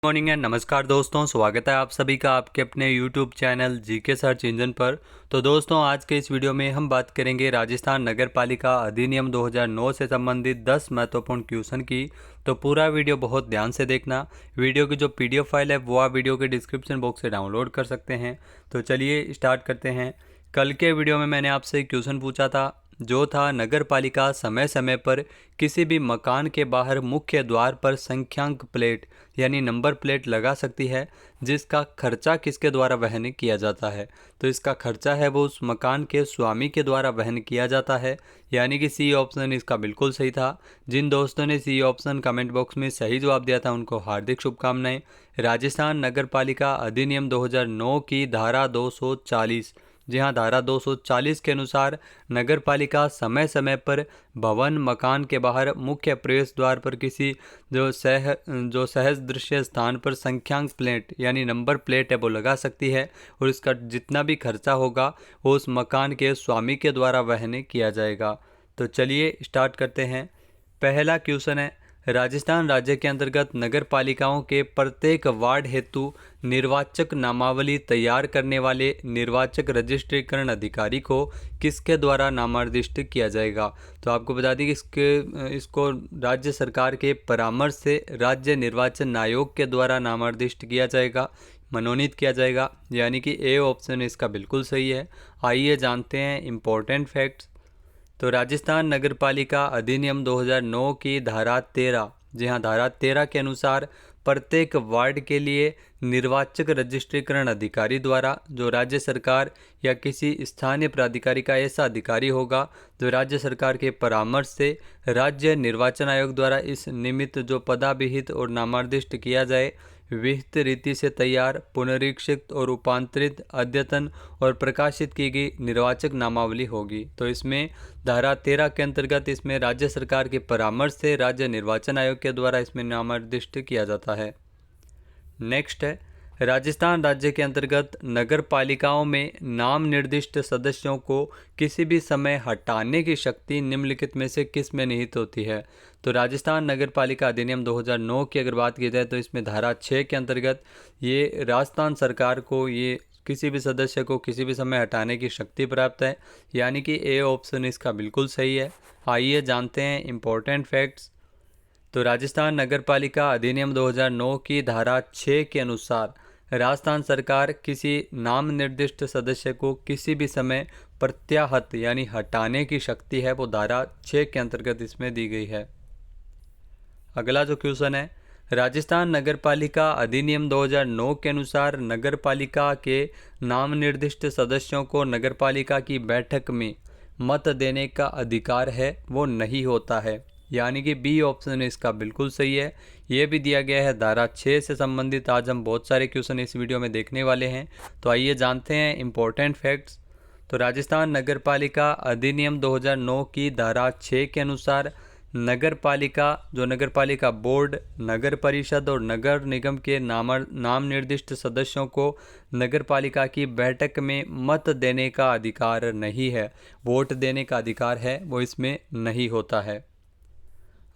Morning and नमस्कार दोस्तों, स्वागत है आप सभी का आपके अपने YouTube channel GK search engine पर। तो दोस्तों, आज के इस वीडियो में हम बात करेंगे राजस्थान नगर पालिका अधिनियम 2009 से संबंधित 10 महत्वपूर्ण क्वेश्चन की। तो पूरा वीडियो बहुत ध्यान से देखना। वीडियो की जो PDF फाइल है वो आप वीडियो के डिस्क्रिप्शन बॉक्स से डाउनलोड कर सकते हैं। तो चलिए स्टार्ट करते हैं। कल के वीडियो में मैंने आपसे क्वेश्चन पूछा था, जो था नगर पालिका समय समय पर किसी भी मकान के बाहर मुख्य द्वार पर संख्यांक प्लेट यानी नंबर प्लेट लगा सकती है, जिसका खर्चा किसके द्वारा वहन किया जाता है। तो इसका खर्चा है वो उस मकान के स्वामी के द्वारा वहन किया जाता है, यानी कि सी ऑप्शन इसका बिल्कुल सही था। जिन दोस्तों ने सी ऑप्शन कमेंट बॉक्स में सही जवाब दिया था उनको हार्दिक शुभकामनाएं। राजस्थान नगर पालिका अधिनियम 2009 की धारा 240, जी हाँ, धारा 240 के अनुसार नगर पालिका समय समय पर भवन मकान के बाहर मुख्य प्रवेश द्वार पर किसी जो सहज दृश्य स्थान पर संख्यांक प्लेट यानी नंबर प्लेट है वो लगा सकती है, और इसका जितना भी खर्चा होगा वो उस मकान के स्वामी के द्वारा वहन किया जाएगा। तो चलिए स्टार्ट करते हैं। पहला क्वेश्चन है, राजस्थान राज्य के अंतर्गत नगर पालिकाओं के प्रत्येक वार्ड हेतु निर्वाचक नामावली तैयार करने वाले निर्वाचक रजिस्ट्रीकरण अधिकारी को किसके द्वारा नामांकित किया जाएगा। तो आपको बता दें कि इसको राज्य सरकार के परामर्श से राज्य निर्वाचन आयोग के द्वारा नामांकित किया जाएगा, मनोनीत किया जाएगा, यानी कि ए ऑप्शन इसका बिल्कुल सही है। आइए जानते हैं इम्पोर्टेंट फैक्ट्स। तो राजस्थान नगर पालिका अधिनियम 2009 की धारा 13, जी हाँ, धारा 13 के अनुसार प्रत्येक वार्ड के लिए निर्वाचक रजिस्ट्रीकरण अधिकारी द्वारा, जो राज्य सरकार या किसी स्थानीय प्राधिकारी का ऐसा अधिकारी होगा जो राज्य सरकार के परामर्श से राज्य निर्वाचन आयोग द्वारा इस निमित्त जो पदाभिहित और नामांकित किया जाए, विहित रीति से तैयार, पुनरीक्षित और रूपांतरित, अद्यतन और प्रकाशित की गई निर्वाचक नामावली होगी। तो इसमें धारा 13 के अंतर्गत इसमें राज्य सरकार के परामर्श से राज्य निर्वाचन आयोग के द्वारा इसमें नामांकित किया जाता है। नेक्स्ट है, राजस्थान राज्य के अंतर्गत नगर पालिकाओं में नाम निर्दिष्ट सदस्यों को किसी भी समय हटाने की शक्ति निम्नलिखित में से किस में निहित होती है। तो राजस्थान नगर पालिका अधिनियम 2009 की अगर बात की जाए तो इसमें धारा 6 के अंतर्गत ये राजस्थान सरकार को ये किसी भी सदस्य को किसी भी समय हटाने की शक्ति प्राप्त है, यानी कि ए ऑप्शन इसका बिल्कुल सही है। आइए जानते हैं इम्पोर्टेंट फैक्ट्स। तो राजस्थान नगर पालिका अधिनियम 2009 की धारा 6 के अनुसार राजस्थान सरकार किसी नाम निर्दिष्ट सदस्य को किसी भी समय प्रत्याहत यानी हटाने की शक्ति है वो धारा 6 के अंतर्गत इसमें दी गई है। अगला जो क्वेश्चन है, राजस्थान नगर पालिका अधिनियम 2009 के अनुसार नगर पालिका के नाम निर्दिष्ट सदस्यों को नगर पालिका की बैठक में मत देने का अधिकार है वो नहीं होता है, यानी कि बी ऑप्शन इसका बिल्कुल सही है। ये भी दिया गया है धारा 6 से संबंधित। आज हम बहुत सारे क्वेश्चन इस वीडियो में देखने वाले हैं, तो आइए जानते हैं इम्पोर्टेंट फैक्ट्स। तो राजस्थान नगर पालिका अधिनियम 2009 की धारा 6 के अनुसार नगर पालिका, जो नगर पालिका बोर्ड, नगर परिषद और नगर निगम के नाम निर्दिष्ट सदस्यों को नगर पालिका की बैठक में मत देने का अधिकार नहीं है, वोट देने का अधिकार है वो इसमें नहीं होता है।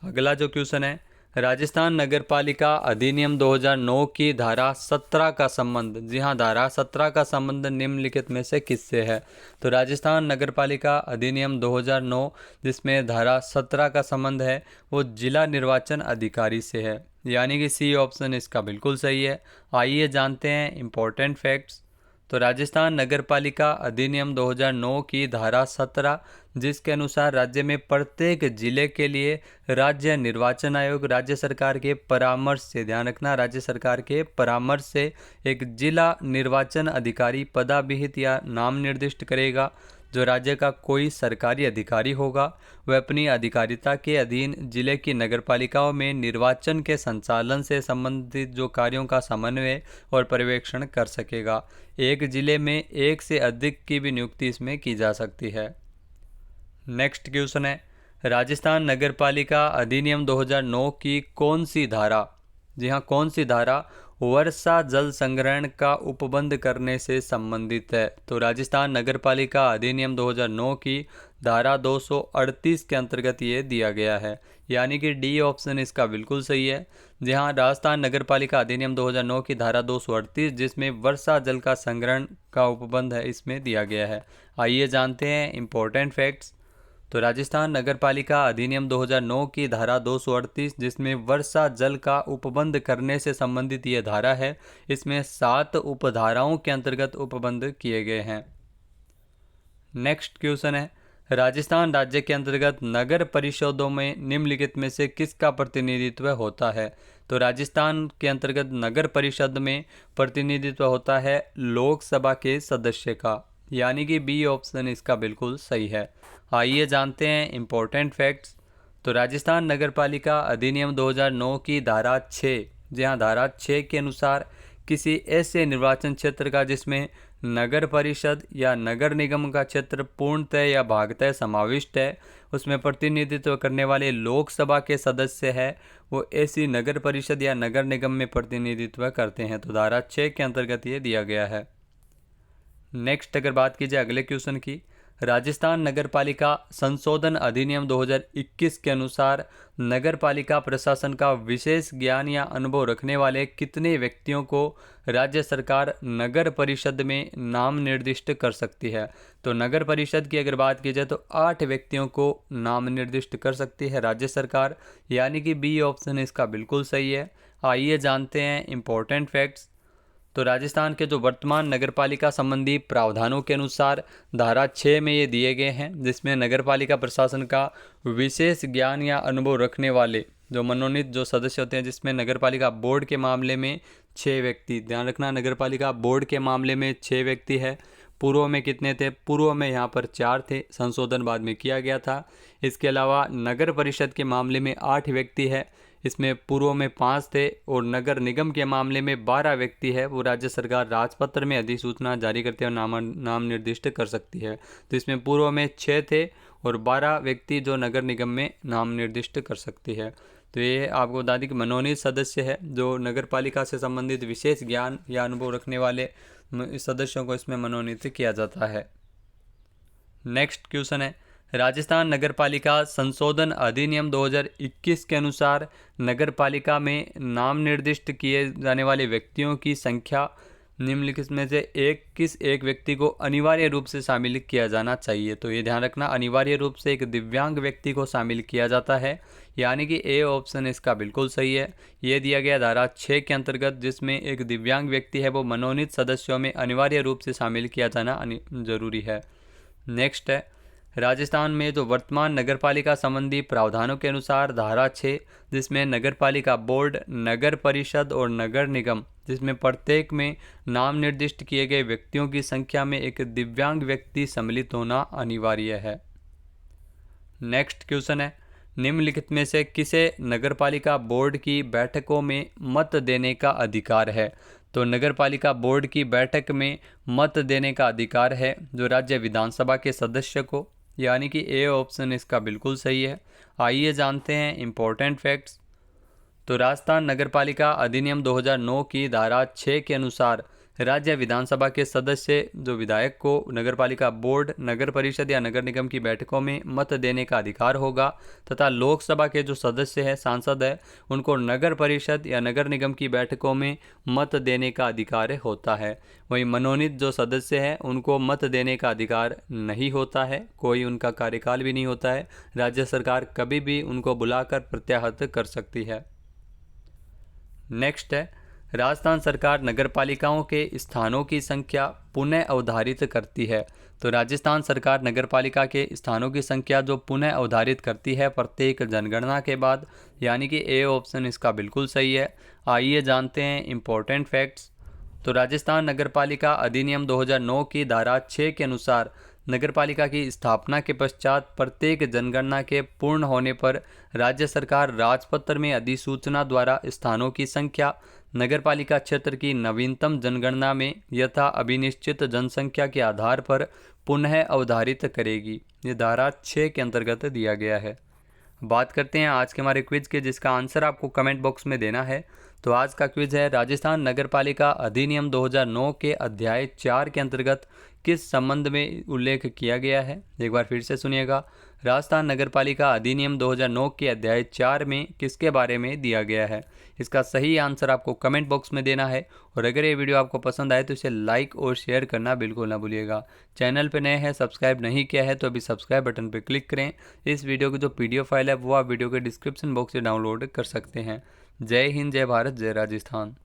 अगला जो क्वेश्चन है, राजस्थान नगर पालिका अधिनियम 2009 की धारा 17 का संबंध, जी हाँ, धारा 17 का संबंध निम्नलिखित में से किससे है। तो राजस्थान नगर पालिका अधिनियम 2009 जिसमें धारा 17 का संबंध है वो जिला निर्वाचन अधिकारी से है, यानी कि सी ऑप्शन इसका बिल्कुल सही है। आइए जानते हैं इम्पोर्टेंट फैक्ट्स। तो राजस्थान नगर पालिका अधिनियम 2009 की धारा 17, जिसके अनुसार राज्य में प्रत्येक जिले के लिए राज्य निर्वाचन आयोग राज्य सरकार के परामर्श से, ध्यान रखना, राज्य सरकार के परामर्श से एक जिला निर्वाचन अधिकारी पदाभिहित या नाम निर्दिष्ट करेगा। जो राज्य का कोई सरकारी अधिकारी होगा वह अपनी अधिकारिता के अधीन जिले की नगरपालिकाओं में निर्वाचन के संचालन से संबंधित जो कार्यों का समन्वय और पर्यवेक्षण कर सकेगा। एक जिले में एक से अधिक की भी नियुक्ति इसमें की जा सकती है। नेक्स्ट क्वेश्चन है, राजस्थान नगर पालिका अधिनियम 2009 की कौन सी धारा, जी हाँ, कौन सी धारा वर्षा जल संग्रहण का उपबंध करने से संबंधित है। तो राजस्थान नगर पालिका अधिनियम 2009 की धारा 238 के अंतर्गत ये दिया गया है, यानी कि डी ऑप्शन इसका बिल्कुल सही है। जहां राजस्थान नगरपालिका अधिनियम 2009 की धारा 238 जिसमें वर्षा जल का संग्रहण का उपबंध है, इसमें दिया गया है। आइए जानते हैं इंपॉर्टेंट फैक्ट्स। तो राजस्थान नगरपालिका अधिनियम 2009 की धारा 238 जिसमें वर्षा जल का उपबंध करने से संबंधित ये धारा है, इसमें 7 उपधाराओं के अंतर्गत उपबंध किए गए हैं। नेक्स्ट क्वेश्चन है, राजस्थान राज्य के अंतर्गत नगर परिषदों में निम्नलिखित में से किसका प्रतिनिधित्व होता है? तो राजस्थान के अंतर्गत नगर परिषद में प्रतिनिधित्व होता है लोकसभा के सदस्य का, यानी कि बी ऑप्शन इसका बिल्कुल सही है। आइए जानते हैं इंपॉर्टेंट फैक्ट्स। तो राजस्थान नगरपालिका अधिनियम 2009 की धारा 6, जहां धारा 6 के अनुसार किसी ऐसे निर्वाचन क्षेत्र का जिसमें नगर परिषद या नगर निगम का क्षेत्र पूर्णतः या भागतः समाविष्ट है, उसमें प्रतिनिधित्व करने वाले लोकसभा के सदस्य है, वो ऐसी नगर परिषद या नगर निगम में प्रतिनिधित्व करते हैं। तो धारा 6 के अंतर्गत ये दिया गया है। नेक्स्ट अगर बात की जाए अगले क्वेश्चन की, राजस्थान नगरपालिका संशोधन अधिनियम 2021 के अनुसार नगरपालिका प्रशासन का विशेष ज्ञान या अनुभव रखने वाले कितने व्यक्तियों को राज्य सरकार नगर परिषद में नाम निर्दिष्ट कर सकती है? तो नगर परिषद की अगर बात की जाए तो 8 व्यक्तियों को नाम निर्दिष्ट कर सकती है राज्य सरकार, यानी कि बी ऑप्शन इसका बिल्कुल सही है। आइए जानते हैं इंपॉर्टेंट फैक्ट्स। तो राजस्थान के जो वर्तमान नगरपालिका संबंधी प्रावधानों के अनुसार धारा 6 में ये दिए गए हैं, जिसमें नगरपालिका प्रशासन का विशेष ज्ञान या अनुभव रखने वाले जो मनोनीत जो सदस्य होते हैं, जिसमें नगरपालिका बोर्ड के मामले में 6 व्यक्ति, ध्यान रखना नगरपालिका बोर्ड के मामले में 6 व्यक्ति है। पूर्व में कितने थे? पूर्व में यहाँ पर 4 थे, संशोधन बाद में किया गया था। इसके अलावा नगर परिषद के मामले में 8 व्यक्ति है, इसमें पूर्व में 5 थे, और नगर निगम के मामले में 12 व्यक्ति है, वो राज्य सरकार राजपत्र में अधिसूचना जारी करते हुए नाम निर्दिष्ट कर सकती है। तो इसमें पूर्व में 6 थे और 12 व्यक्ति जो नगर निगम में नाम निर्दिष्ट कर सकती है। तो ये आपको बता दें कि मनोनीत सदस्य है जो नगर पालिका से संबंधित विशेष ज्ञान या अनुभव रखने वाले सदस्यों को इसमें मनोनीत किया जाता है। नेक्स्ट क्वेश्चन है, राजस्थान नगरपालिका संशोधन अधिनियम 2021 के अनुसार नगरपालिका में नाम निर्दिष्ट किए जाने वाले व्यक्तियों की संख्या निम्नलिखित में से किस एक व्यक्ति को अनिवार्य रूप से शामिल किया जाना चाहिए? तो ये ध्यान रखना, अनिवार्य रूप से एक दिव्यांग व्यक्ति को शामिल किया जाता है, यानी कि ए ऑप्शन इसका बिल्कुल सही है। ये दिया गया धारा 6 के अंतर्गत, जिसमें एक दिव्यांग व्यक्ति है वो मनोनीत सदस्यों में अनिवार्य रूप से शामिल किया जाना जरूरी है। नेक्स्ट है, राजस्थान में जो वर्तमान नगरपालिका संबंधी प्रावधानों के अनुसार धारा 6 जिसमें नगरपालिका बोर्ड, नगर परिषद और नगर निगम, जिसमें प्रत्येक में नाम निर्दिष्ट किए गए व्यक्तियों की संख्या में एक दिव्यांग व्यक्ति सम्मिलित होना अनिवार्य है। नेक्स्ट क्वेश्चन है, निम्नलिखित में से किसे नगरपालिका बोर्ड की बैठकों में मत देने का अधिकार है? तो नगरपालिका बोर्ड की बैठक में मत देने का अधिकार है जो राज्य विधानसभा के सदस्य को, यानी कि ए ऑप्शन इसका बिल्कुल सही है। आइए जानते हैं इंपॉर्टेंट फैक्ट्स। तो राजस्थान नगरपालिका अधिनियम 2009 की धारा 6 के अनुसार राज्य विधानसभा के सदस्य जो विधायक को नगरपालिका बोर्ड, नगर परिषद या नगर निगम की बैठकों में मत देने का अधिकार होगा, तथा लोकसभा के जो सदस्य हैं, सांसद है, उनको नगर परिषद या नगर निगम की बैठकों में मत देने का अधिकार होता है। वहीं मनोनीत जो सदस्य हैं उनको मत देने का अधिकार नहीं होता है, कोई उनका कार्यकाल भी नहीं होता है, राज्य सरकार कभी भी उनको बुलाकर प्रत्याहृत कर सकती है। नेक्स्ट है, राजस्थान सरकार नगरपालिकाओं के स्थानों की संख्या पुनः अवधारित करती है। तो राजस्थान सरकार नगरपालिका के स्थानों की संख्या जो पुनः अवधारित करती है प्रत्येक जनगणना के बाद, यानी कि ए ऑप्शन इसका बिल्कुल सही है। आइए जानते हैं इंपॉर्टेंट फैक्ट्स। तो राजस्थान नगरपालिका अधिनियम 2009 की धारा 6 के अनुसार नगरपालिका की स्थापना के पश्चात प्रत्येक जनगणना के पूर्ण होने पर राज्य सरकार राजपत्र में अधिसूचना द्वारा स्थानों की संख्या नगरपालिका क्षेत्र की नवीनतम जनगणना में यथा अभिनिश्चित जनसंख्या के आधार पर पुनः अवधारित करेगी। ये धारा 6 के अंतर्गत दिया गया है। बात करते हैं आज के हमारे क्विज के, जिसका आंसर आपको कमेंट बॉक्स में देना है। तो आज का क्विज है, राजस्थान नगरपालिका अधिनियम 2009 के अध्याय 4 के अंतर्गत किस संबंध में उल्लेख किया गया है। एक बार फिर से सुनिएगा, राजस्थान नगरपालिका अधिनियम 2009 के अध्याय 4 में किसके बारे में दिया गया है। इसका सही आंसर आपको कमेंट बॉक्स में देना है। और अगर ये वीडियो आपको पसंद आए तो इसे लाइक और शेयर करना बिल्कुल ना भूलिएगा। चैनल पर नए हैं, सब्सक्राइब नहीं किया है तो अभी सब्सक्राइब बटन पर क्लिक करें। इस वीडियो की जो PDF फाइल है वो आप वीडियो के डिस्क्रिप्शन बॉक्स से डाउनलोड कर सकते हैं। जय हिंद, जय भारत, जय राजस्थान।